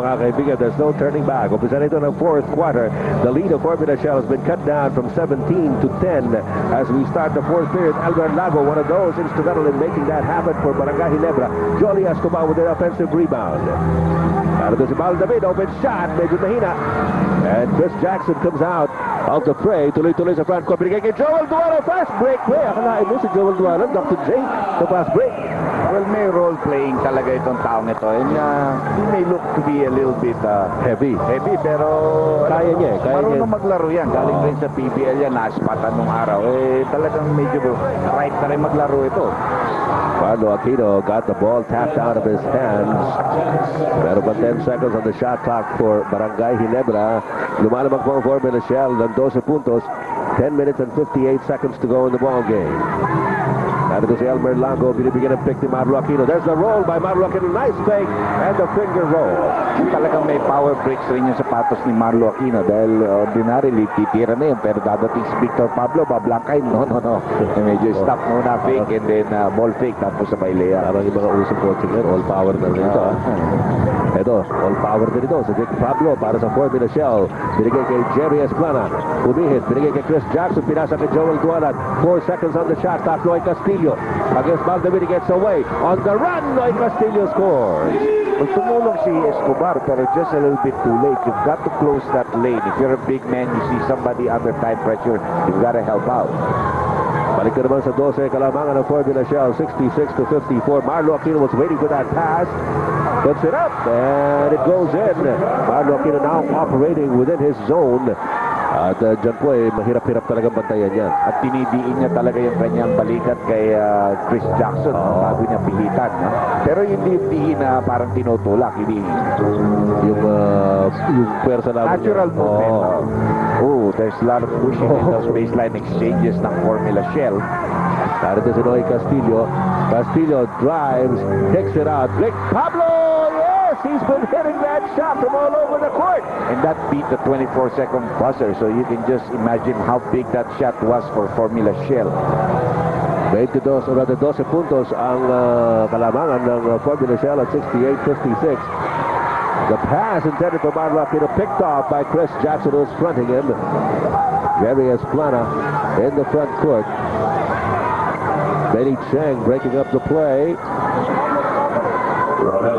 mga kaibigan. There's no turning back. Umpisa na ito ng fourth quarter. The lead of Formula Shell has been cut down from 17 to 10 as we start the fourth period. Albert Lago, one of those instrumental in making that happen for Barangay Ginebra. Jolie Escobar with an offensive rebound. Narito si Mal David, open shot, medyo mahina. And Chris Jackson comes out of the fray. Tuloy-tuloy sa front court. Binigay kay Joel Duano. Fast break. Akalain mo si Joel Duano, Dr. J, sa fast break. Well, may role-playing talaga itong taong ito. And he may look to be a little bit heavy, pero kaya niya. Marunong maglaro yan. Galing rin sa PBL yan. Naaspatan nung araw. Talagang medyo right na rin maglaro ito. Marlo Aquino got the ball tapped out of his hands. Meron pa 10 seconds on the shot clock for Barangay Ginebra. Lumalabag po ang Formula Shell ng 12 puntos. 10 minutes and 58 seconds to go in the ball game. Narito si Elmer Lango, binibigyan ng pick ni Marlo Aquino. There's the roll by Marlo Aquino. Nice fake and the finger roll. Talagang may power breaks rin yung sapatos ni Marlo Aquino dahil ordinarily titira na yun. Pero dadating si Victor Pablo, bablangkay. No. Medyo stop muna, fake and then ball fake tapos sa bailea. Parang yung mga usong coaching yan, all power na rin ito. Ito, all power din ito. Si Vic Pablo para sa Formula Shell. Binigay kay Jerry Esplana. Humihit. Binigay kay Chris Jackson. Pinasa kay Joel Duanan. 4 seconds on the shot clock. Noy Castillo against Maldavidi gets away. On the run, Noy Castillo scores. Tumulong si Escobar pero just a little bit too late. You've got to close that lane. If you're a big man, you see somebody under time pressure, you've got to help out. Balik na naman sa 12 kalamangan ng Formula Shell, 66 to 54. Marlo Aquino was waiting for that pass. Puts it up and it goes in. Marlo Aquino now operating within his zone. At dyan po mahirap-hirap talagang bantayan yan. At tinidiin niya talaga yung kanyang balikat kay Chris Jackson bago niya pilitan. No? Pero hindi yung na parang tinutulak. Hindi. Yung pwersa naman. Natural movement. There's a lot of pushing in those baseline exchanges ng Formula Shell. Narito si Noy Castillo. Castillo drives, takes it out. Vic Pablo! Yes! He's been hitting that shot from all over the court. And that beat the 24-second buzzer. So you can just imagine how big that shot was for Formula Shell. 22 o 12 puntos ang kalamangan ng Formula Shell at 68-56. The pass intended for Marlo Aquino picked off by Chris Jackson, who's fronting him. Jerry Esplana in the front court. Benny Cheng breaking up the play.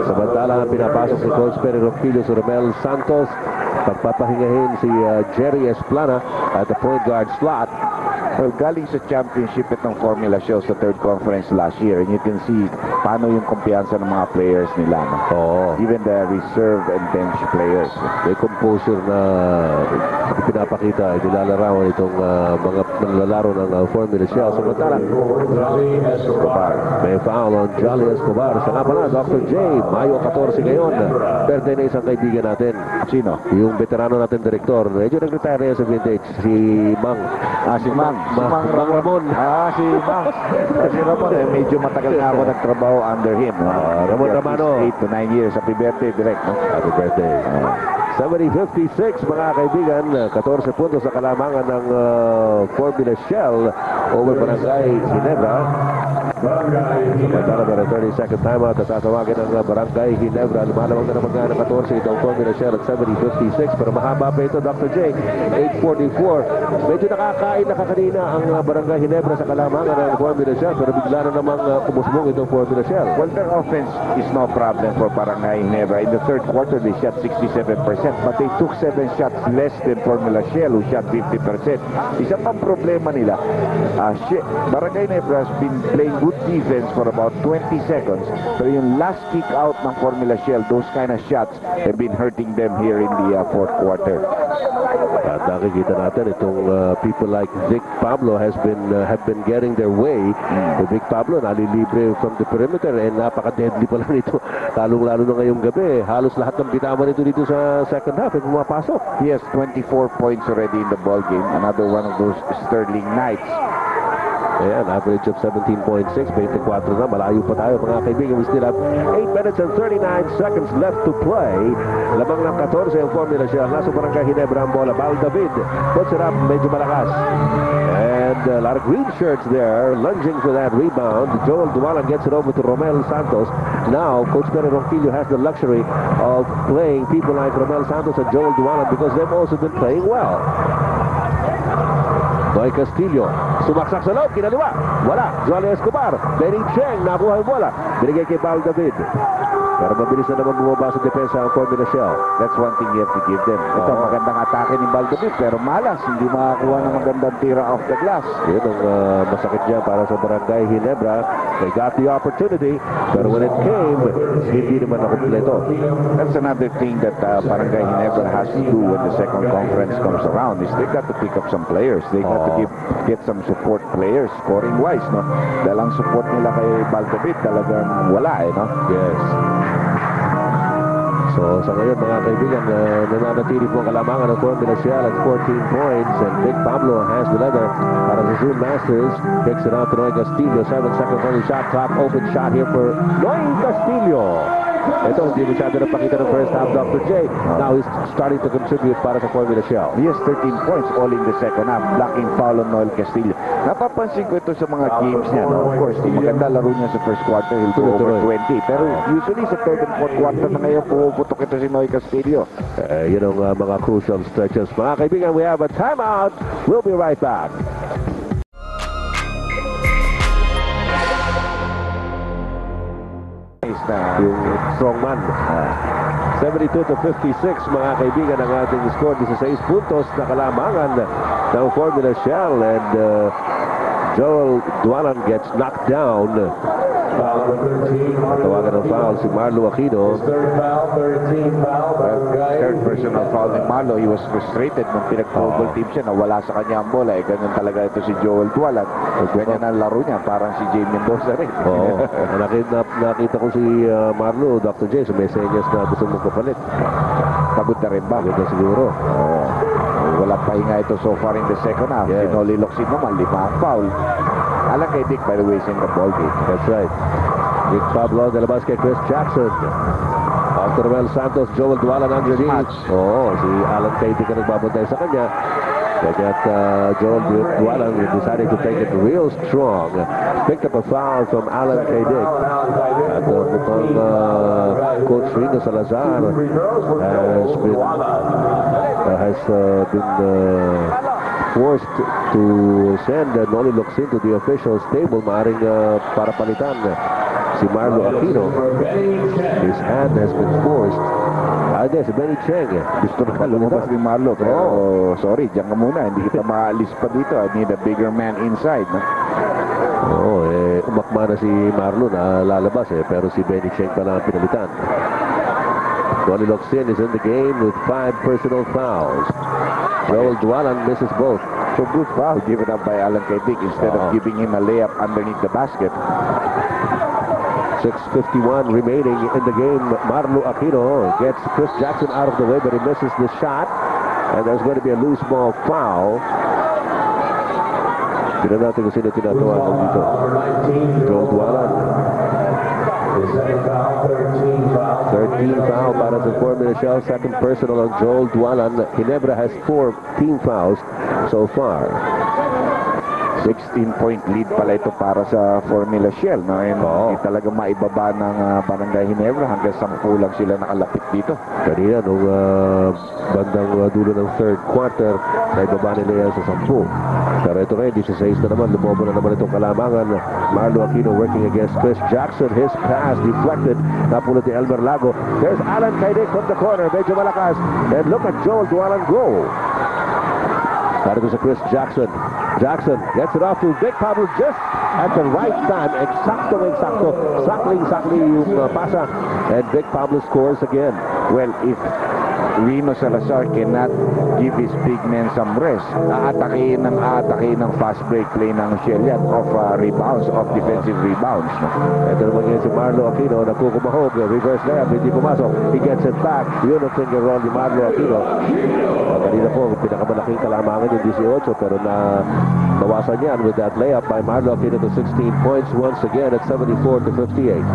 Samantala, pinapasok si Coach Perry Ronquillo sa Romel Santos. Pagpapahingahin si Jerry Esplana at the point guard slot. Well, galing sa championship itong Formula Shell sa third conference last year, and you can see paano yung kumpiyansa ng mga players nila. No? Even the reserve and bench players. May composure na pinapakita, nilalarawan itong mga manlalaro ng Formula Shell. Samantala, may foul on Jolly Escobar. Siya nga pala, Dr. J, Mayo 14 ngayon. Birthday na isang kaibigan natin. Sino? Yung veterano natin direktor. Medyo nag-retire na sa vintage. Si Mang. Si Mang. Mang Ramon. Si Mang. Si Ramon, medyo matagal na ako nagtrabaho under him. Ramon Ramano. 8 to 9 years. Happy birthday, direct. No? Happy birthday. 70-56, mga kaibigan. 14 puntos sa kalamangan ng Formula Shell over Barangay Ginebra. Samantala, meron 30-second timeout at tatawagin ng Barangay Ginebra. Lumalawag na naman nga ng 14 itong Formula Shell at 70-56. Pero mahaba pa ito, Dr. J. 8:44. Medyo nakakain na kanina ang Barangay Ginebra sa kalamangan ng Formula Shell. Pero bigla na namang kumusbong itong Formula Shell. Well, their offense is no problem for Barangay Ginebra. In the third quarter, they shot 67%. But they took 7 shots less than Formula Shell, who shot 50%. Isa pang problema nila, Barangay Ginebra has been playing good defense for about 20 seconds. Pero yung last kick out ng Formula Shell, those kind of shots have been hurting them here in the fourth quarter. At nakikita natin itong people like Vic Pablo have been getting their way. The Vic Pablo nalilibre from the perimeter and napaka-deadly pala nito. Lalong-lalo na ngayong gabi. Halos lahat ng bitaman nito dito sa second half ay pumapasok. He has 24 points already in the ball game. Another one of those sterling nights. Ayan, average of 17.6, 24 na. Malayo pa tayo, mga kaibigan. We still have 8 minutes and 39 seconds left to play. Labang ng 14 ang Formula Shell. Nasa Barangay Ginebra ang bola. Bal David puts it up, medyo malakas. And a lot of green shirts there, lunging for that rebound. Joel Dualan gets it over to Romel Santos. Now, Coach Perry Ronquillo has the luxury of playing people like Romel Santos and Joel Dualan because they've also been playing well. Noy Castillo, sumaksak sa loob, kinaliwa. Wala, Joel Escobar. Benny Cheng, nakuha yung bola. Binigay kay Paul David. Pero mabilis na naman bumaba sa depensa ang Formula Shell. That's one thing you have to give them. Ito, magandang atake ni Baldovit, pero malas. Hindi makakuha ng magandang tira off the glass. Yun ang masakit niya para sa Barangay Ginebra. They got the opportunity, pero when it came, hindi naman nakumpleto. That's another thing that Barangay Ginebra has to do when the second conference comes around is they got to pick up some players. They got to get some support players, scoring-wise, no? Dahil ang support nila kay Baldovit talagang wala, no? Yes. So, sa ngayon, mga kaibigan, nananatili po ang kalamangan ng Formula Shell at 14 points. And Vic Pablo has the leather para sa Zoom Masters. Picks it out to Noy Castillo. 7 seconds on the shot clock. Open shot here for Noy Castillo. Ito, hindi masyado na pakita ng first half, Dr. J. Now he's starting to contribute para sa Formula Shell. He has 13 points all in the second half. Blocking foul on Noel Castillo. Napapansin ko ito sa mga games niya. No? Of course, maganda laro niya sa first quarter. He'll go over 20. Pero usually sa third and fourth quarter na ngayon, puputok ito si Noel Castillo. Yun ang mga crucial stretches. Mga kaibigan, we have a timeout. We'll be right back. Yung strongman. 72 to 56, mga kaibigan, ang ating score. 16 puntos na kalamangan ng Formula Shell. And Joel Dualan gets knocked down. Tawagan ng foul si Marlo Aquino. Third personal foul ni Marlo. He was frustrated nung pinag-double team siya na wala sa kanya ang bola. Ganun talaga ito si Joel Dualan. Ganyan ang laro niya. Parang si Jay Mendoza rin. Nakita ko si Marlo, Dr. J, sa messages na gusto mong kapalit. Pagod na rin ba? Pagod na siguro. Walang pahinga ito so far in the second half. Yes. Sinoli Locsin naman, 5 ang foul. Alam kay Dick, by the way, is in the ball game. That's right. Vic Pablo, nalabas kay Chris Jackson. After Romel Santos, Joel Dualan underneath. Si Alan Katie ka nagbabantay sa kanya. Kaya Joel Dualan decided to take it real strong. Picked up a foul from Alan Katie. At mukhang Coach Rino Salazar has been forced to send Noli Locsin to the officials table. Maaring para palitan si Marlo Aquino. His hand has been forced. Si Benny Cheng. Gusto na lumabas ni Marlo. Pero sorry, diyan ka muna. Hindi kita maalis pa dito. I need a bigger man inside. No? Umakma na si Marlo na lalabas pero si Benny Cheng pala ang pinalitan. Noli Locsin is in the game with 5 personal fouls. Joel Dualan misses both. So good foul given up by Alan Kaidik instead of giving him a layup underneath the basket. 6:51 remaining in the game. Marlo Aquino gets Chris Jackson out of the way, but he misses the shot. And there's going to be a loose ball foul. Tignan natin kung sino tinatawagan dito. Joel Dualan. 13 foul para sa Formula Shell. Second personal on Joel Dualan. Ginebra has 4 team fouls so far. 16-point lead pala ito para sa Formula Shell. No? Hindi talaga maibaba ng Barangay Ginebra. Hanggang 10 lang sila nakalapit dito. Kanina, nung bandang dulo ng third quarter, naibaba nila yan sa 10. Pero ito ngayon, 16 na naman. Lumobo na naman itong kalamangan. Marlo Aquino working against Chris Jackson. His pass deflected. Napulot ni Elmer Lago. There's Alan Kaidik from the corner. Medyo malakas. And look at Joel Dualan go. Para sa Chris Jackson. Jackson gets it off to Vic Pablo just at the right time. Eksakto. Sakling yung pasa. And Vic Pablo scores again. Well, if Rino Salazar cannot give his big men some rest, aatakihin ng fast break play ng Shell yan of rebounds, of defensive rebounds. No? Ito naman yan si Marlo Aquino. Nakukumahog. Reverse layup. Hindi pumasok. He gets it back. Yun ang finger roll ni Marlo Aquino. Kanina po, pinakamalaking kalamangan yung 18, pero nawasan yan with that layup by Marlo Aquino to 16 points once again at 74 to 58.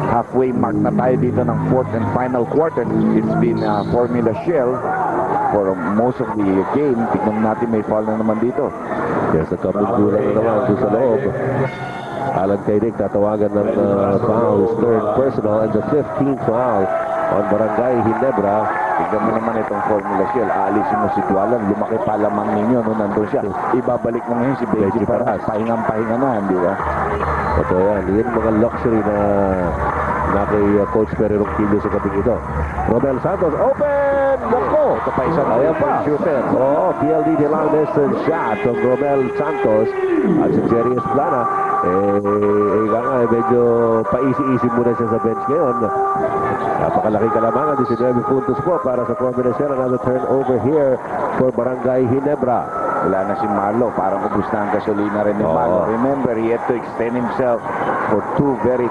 Halfway mark na tayo dito ng fourth and final quarter. It's been Formula Shell for most of the game. Tignan natin, may foul na naman dito. Yes, nagkapundulan na naman doon sa loob. Alan Kaidik tatawagan ng foul, his third personal and the 15th foul on Barangay Ginebra. Tignan mo naman itong Formula Shell. Aalisin mo si Dualan. Lumaki pa lamang ninyo nung nandun siya. Ibabalik mo ngayon si Benji Paras. Pahingang-pahinga na, di ba? Totoo yan. Yan mga luxury na kay Coach Pererong Quillo sa gabing ito. Romel Santos, open! Nako! Ito pa isang ayan pa. shooter. PLDT long distance shot from Romel Santos at si Jerry Esplana. Medyo paisi-isi muna siya sa bench ngayon. Napakalaki kalamangan, 19 puntos po para sa Combination. Another turnover here for Barangay Ginebra. Wala na si Marlo. Parang ubus na ang gasolina rin ni Marlo. Remember, he had to extend himself for 2 very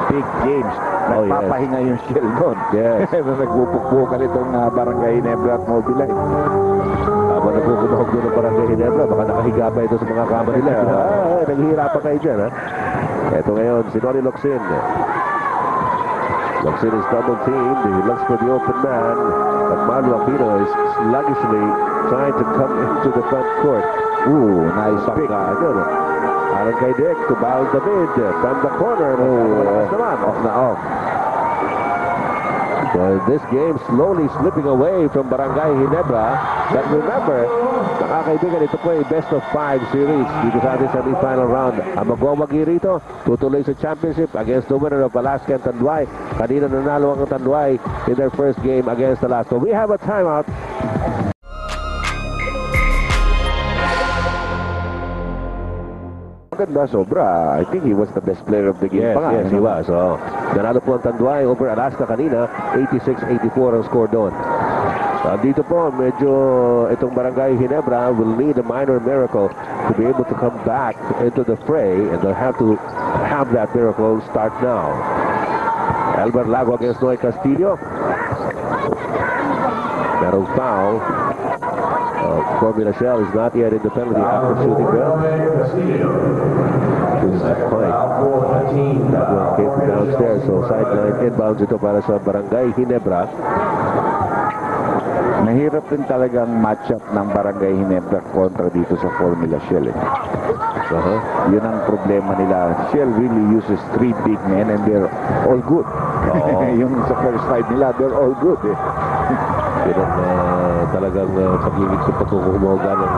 big games. Nagpapahinga yung Shell doon. Yes. Nagpupukpukan itong Barangay Ginebra at Mobilite. Habang nagkukumahog doon ng Barangay Ginebra, baka nakahiga pa ito sa mga kama nila. Naghihirapan kayo dyan, ha? Ito ngayon, si Noli Locsin. Locsin is double teamed. He looks for the open man. But Marlo Aquino is sluggishly trying to come into the front court. Ooh, nice pick. Alan Kaidik to Bal David from the corner. Off na off. So this game slowly slipping away from Barangay Ginebra. But remember, mga kaibigan, ito po ay best of 5 series dito sa ating semi-final round. Ang magwawagi rito, tutuloy sa championship against the winner of Alaska and Tanduay. Kanina nanalo ang Tanduay in their first game against Alaska. We have a timeout. Maganda, sobra. I think he was the best player of the game. Yes, he was. So, nanalo po ang Tanduay over Alaska kanina. 86-84 ang score doon. Dito po, medyo itong Barangay Ginebra will need a minor miracle to be able to come back into the fray, and they'll have to have that miracle start now. Albert Lago against Noy Castillo. Merong foul. Formula Shell is not yet in the penalty after shooting well. That point. That one came from downstairs, so sideline inbounds ito para sa Barangay Ginebra. Mahirap din talagang matchup ng Barangay Ginebra kontra dito sa Formula Shell. Yun ang problema nila. Shell really uses 3 big men and they're all good. Yung sa first side nila, they're all good. Yun ang talagang paglingit sa pagkukumoga ng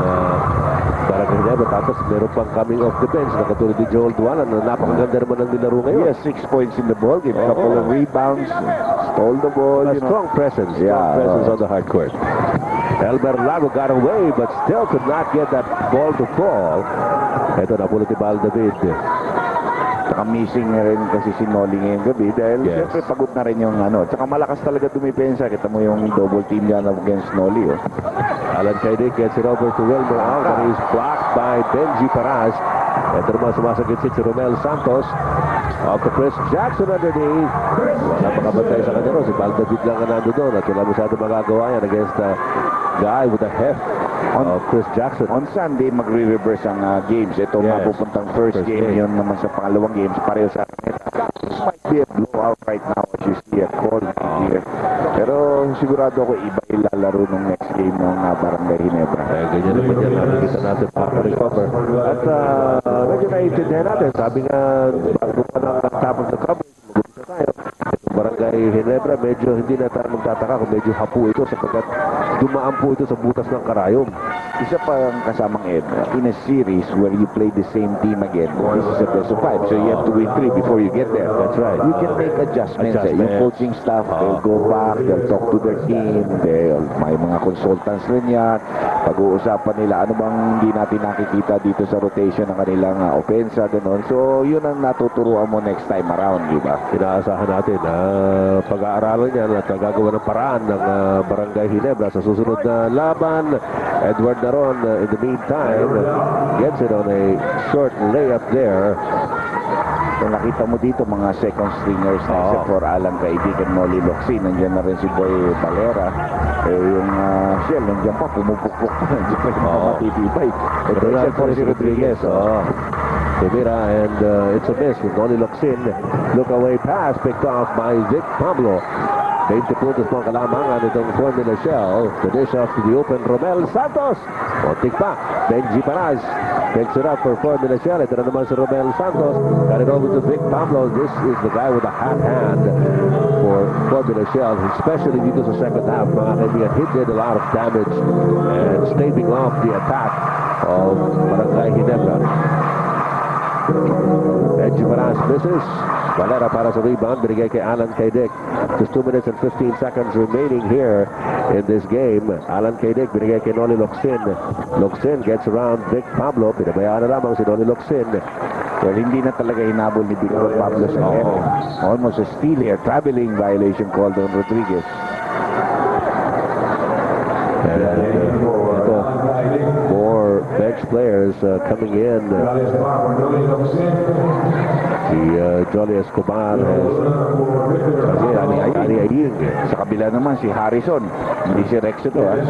Barangay Ginebra. Tapos meron pang coming off the bench na katulad ni Joel Dualan na napakaganda naman ng nilaro ngayon. Yes, 6 points in the ball game, couple of rebounds, stole the ball. A strong presence, presence on the hard court. Albert Lago got away but still could not get that ball to fall. Ito na pulot ni Bal David. Tsaka missing na rin kasi si Noli ngayong gabi dahil siyempre pagod na rin yung tsaka malakas talaga dumipensa. Kita mo yung double team yan against Noli. Alan Kaidik gets it over to Wilmer out and he's blocked by Benji Paras. Ito naman sumasagit si Romel Santos. Off to Chris Jackson underneath. Wala makabantay sa kanya si Bal David lang ang nando doon at wala masyado magagawa yan against the guy with the heft of Chris Jackson. On Sunday, magre-reverse ang games. Ito mapupuntang first game. Yun naman sa pangalawang games. Pareho sa akin. This might be a blowout right now as you see a call here. Pero sigurado ako iba ilalaro nung next game ng Barangay Ginebra. Ganyan naman yan. Nakikita natin pa-recover. At medyo naiintindihan natin. Sabi nga, bago pa ng top of the coverage, mag-umpisa tayo. Itong Barangay Ginebra, medyo hindi na tayo magtataka kung medyo hapu ito sapagkat dumaan po ito sa butas ng karayom. Isa pa ang kasamang Ed, in a series where you play the same team again, this is a best of 5, so you have to win 3 before you get there. That's right. You can make adjustments. Yung coaching staff, they'll go back, they'll talk to their team, may mga consultants rin yan. Pag-uusapan nila, ano bang hindi natin nakikita dito sa rotation ng kanilang opensa, gano'n. So, yun ang natuturuan mo next time around, di ba? Inaasahan natin na pag-aaralan yan at gagawa ng paraan ng Barangay Ginebra sa susunod na laban. Edward Naron, in the meantime, gets it on a short layup there. Kung nakita mo dito, mga second stringers na except for Alan Kaidik and Noli Locsin. Nandiyan na rin si Boy Valera. Yung Shell, nandiyan pa, pumupukpuk pa. Nandiyan pa yung mga matitibay. Ito na for si Rodriguez. Tumira, and it's a miss with Noli Locsin. Look away pass, picked off by Vic Pablo. 20 puntos po ang kalamangan itong Formula Shell. The dish off to the open Romel Santos. Kontik pa. Benji Paras. Picks it up for Formula Shell. Ito na naman si Romel Santos. Got it over to Vic Pablo. This is the guy with a hot hand for Formula Shell, especially dito sa second half. Mga kaibigan, he did a lot of damage and staving off the attack of Barangay Ginebra. Benji Varas misses. Valera para sa rebound. Binigay kay Alan Kaydik. Just 2 minutes and 15 seconds remaining here in this game. Alan Kaydik binigay kay Noli Locsin. Locsin gets around Vic Pablo. Pinabayaan na lamang si Noli Locsin. Well, hindi na talaga hinabol ni Victor Pablo sa almost a steal here. Traveling violation called on Rodriguez. And ito, more bench players coming in. Si Jolly Escobar has Danny Aying. Sa kabila naman si Harrison. Hindi si Rex ito. At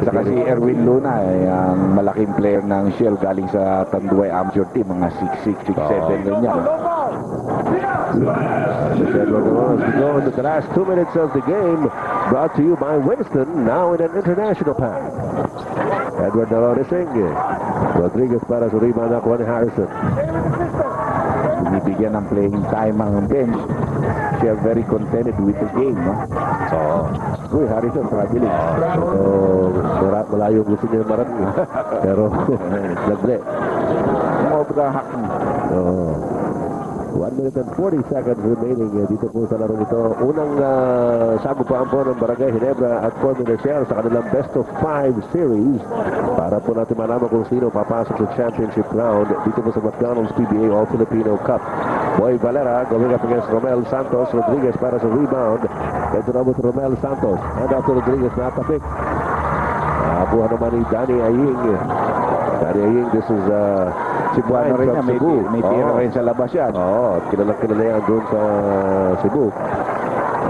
saka si Erwin Luna, ang malaking player ng Shell galing sa Tanduay Amateur Team. Mga 6'6", 6'7" rin yan. We go into the last 2 minutes of the game, brought to you by Winston, now in an international pack. Edward Naronising. Rodriguez para sa rebound na ni Harrison. Binibigyan ng playing time ang bench. Siya very contented with the game, no? Uy, Harrison, traveling. Malayo gusto niya marating. Pero, nagle. Umobra mo. 1 minute and 40 seconds remaining dito po sa larong ito. Unang sagupaan po ng Barangay Ginebra at Formula Shell sa kanilang best of 5 series para po natin malaman kung sino papasok sa championship round dito po sa McDonald's PBA All-Filipino Cup. Boy Valera going up against Romel Santos. Rodriguez para sa rebound. Ito na po si Romel Santos. And after Rodriguez natapik. Nakabuha naman ni Danny Aying. Danny Aying, this is Cebuano rin niya, may tira rin sa labas yan. Kilala yan doon sa Cebu.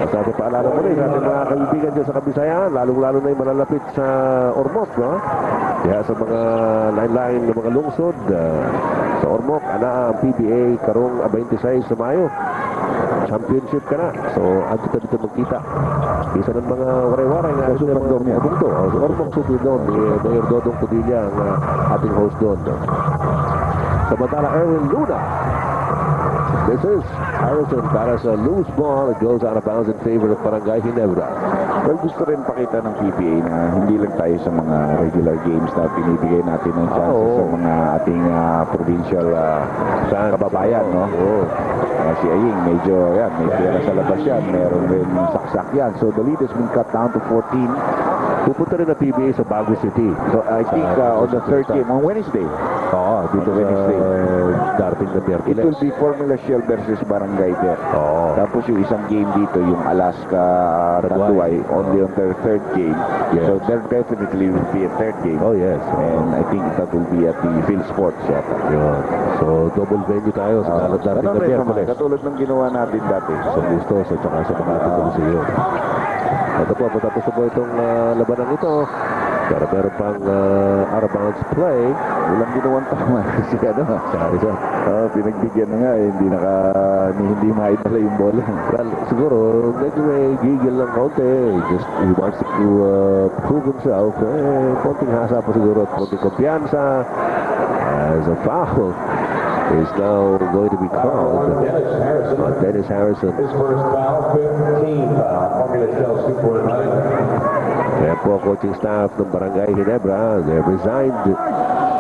Sa ating paalala mo rin, ating mga kaibigan dyan sa Kabisayan, lalong-lalo na yung malalapit sa Ormoc, no? Kaya sa mga line-line ng mga lungsod, sa Ormoc, ang PBA karong 26 sa Mayo. Championship ka na. So, ato ka dito magkita. Isa ng mga waray-waray na sa mga bungto. Sa Ormoc Super doon, Mayor Dodong Padilla ang ating host doon. Samantala, Erwin Luna. This is Harrison para sa loose ball. It goes out of bounds in favor of Barangay Ginebra. Well, gusto rin pakita ng PBA na hindi lang tayo sa mga regular games na pinibigay natin ng chances sa mga ating provincial kababayan, no? Si Aying, medyo yan, may pera sa labas yan. Meron rin saksak yan. So, the lead has been cut down to 14. Pupunta rin na PBA sa Bago City. So, I think on the third game, on Wednesday. Dito Wednesday. Darating na Miyerkules. It will be Formula Shell versus Barangay there. Tapos yung isang game dito, yung Alaska Tanduay, only on their third game. Yes. So, there definitely will be a third game. Yes. And I think that will be at the Phil Sports yata. So, double venue tayo sa darating na Miyerkules. Katulad ng ginawa natin dati. Sa Bustos at saka sa mga Tuliseo. Ito po, matapos po itong labanan ito. Pero meron pang out-of-bounds play. Walang ginawang tama kasi pinagbigyan na nga hindi maitala yung bola. Well, siguro medyo may gigil ng konti. He wants to prove himself. Konting hasa pa siguro at konting kumpiyansa. As a foul is now going to be called on Dennis Harrison. His first foul, 15, Formula Shell Super 9. Kaya po coaching staff ng Barangay Ginebra, they're resigned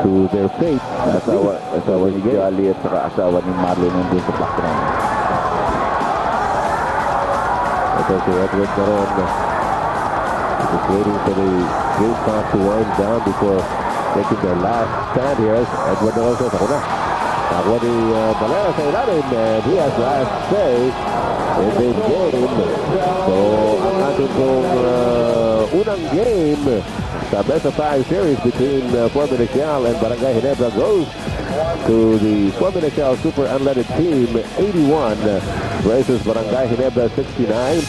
to their fate. Asawa ni Jolly at saka asawa ni Marlon nandun sa background. Ito si Edward Naron. Just waiting for the game clock to wind down before taking their last stand here. Edward Naron says, ako na. Ako ni Valera sa ilalim, and he has last say in this game. So, ang ating pong unang game sa best of 5 series between Formula Shell and Barangay Ginebra goes to the Formula Shell Super Unleaded Team 81 versus Barangay Ginebra 69.